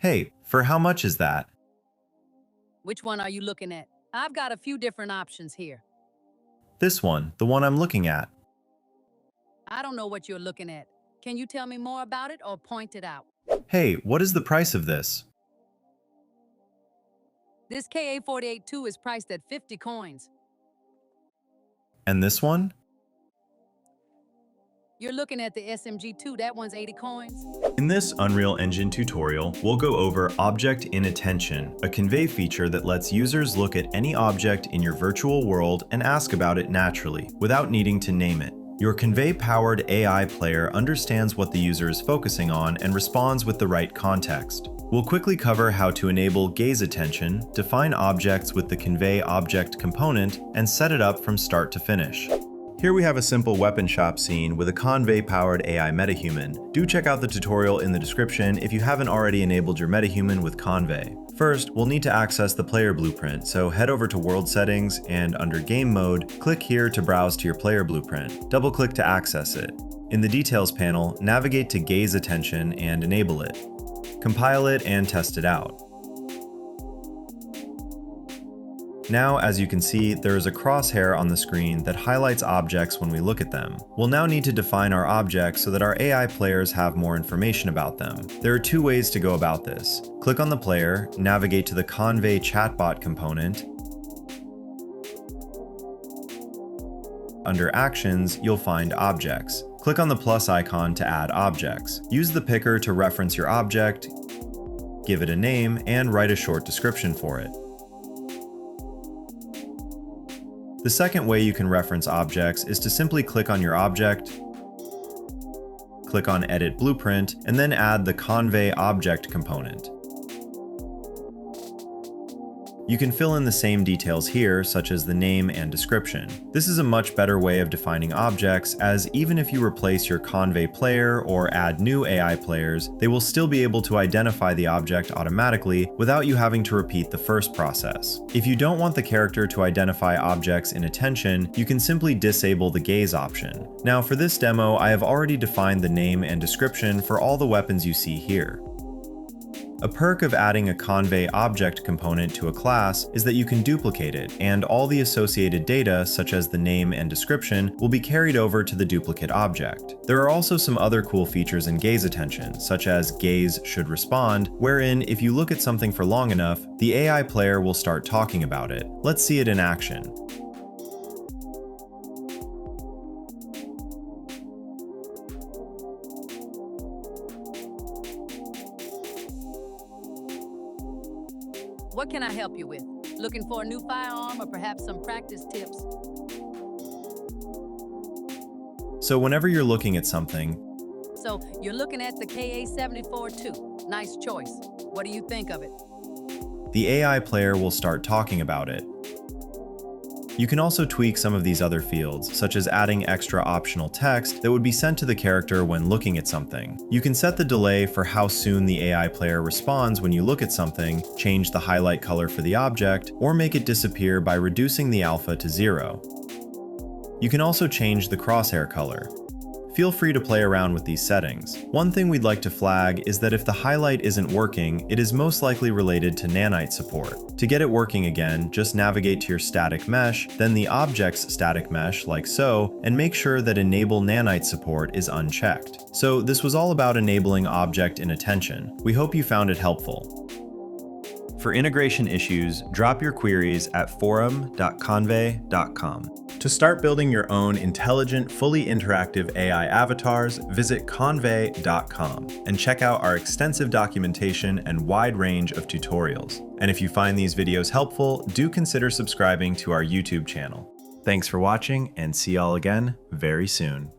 Hey, for how much is that? Which one are you looking at? I've got a few different options here. This one, the one I'm looking at. I don't know what you're looking at. Can you tell me more about it or point it out? Hey, what is the price of this? This KA482 is priced at 50 coins. And this one? You're looking at the SMG2, that one's 80 coins. In this Unreal Engine tutorial, we'll go over Object Inattention, a convey feature that lets users look at any object in your virtual world and ask about it naturally, without needing to name it. Your Convai-powered AI player understands what the user is focusing on and responds with the right context. We'll quickly cover how to enable gaze attention, define objects with the Convey object component, and set it up from start to finish. Here we have a simple weapon shop scene with a Convai-powered AI Metahuman. Do check out the tutorial in the description if you haven't already enabled your Metahuman with Convai. First, we'll need to access the player blueprint, so head over to World Settings and under Game Mode, click here to browse to your player blueprint. Double-click to access it. In the Details panel, navigate to Gaze Attention and enable it. Compile it and test it out. Now, as you can see, there is a crosshair on the screen that highlights objects when we look at them. We'll now need to define our objects so that our AI players have more information about them. There are two ways to go about this. Click on the player, navigate to the Convai chatbot component. Under Actions, you'll find Objects. Click on the plus icon to add objects. Use the picker to reference your object, give it a name, and write a short description for it. The second way you can reference objects is to simply click on your object, click on Edit Blueprint, and then add the Convai object component. You can fill in the same details here, such as the name and description. This is a much better way of defining objects, as even if you replace your Convai player or add new AI players, they will still be able to identify the object automatically without you having to repeat the first process. If you don't want the character to identify objects in attention, you can simply disable the gaze option. Now for this demo, I have already defined the name and description for all the weapons you see here. A perk of adding a Convai object component to a class is that you can duplicate it, and all the associated data, such as the name and description, will be carried over to the duplicate object. There are also some other cool features in gaze attention, such as gaze should respond, wherein if you look at something for long enough, the AI player will start talking about it. Let's see it in action. What can I help you with? Looking for a new firearm or perhaps some practice tips? So whenever you're looking at something, So you're looking at the KA74-2. Nice choice. What do you think of it? the AI player will start talking about it. You can also tweak some of these other fields, such as adding extra optional text that would be sent to the character when looking at something. You can set the delay for how soon the AI player responds when you look at something, change the highlight color for the object, or make it disappear by reducing the alpha to 0. You can also change the crosshair color. Feel free to play around with these settings. One thing we'd like to flag is that if the highlight isn't working, it is most likely related to nanite support. To get it working again, just navigate to your static mesh, then the object's static mesh, like so, and make sure that Enable Nanite Support is unchecked. So this was all about enabling object inattention. We hope you found it helpful. For integration issues, drop your queries at forum.convai.com. To start building your own intelligent, fully interactive AI avatars, visit convai.com and check out our extensive documentation and wide range of tutorials. And if you find these videos helpful, do consider subscribing to our YouTube channel. Thanks for watching, and see y'all again very soon.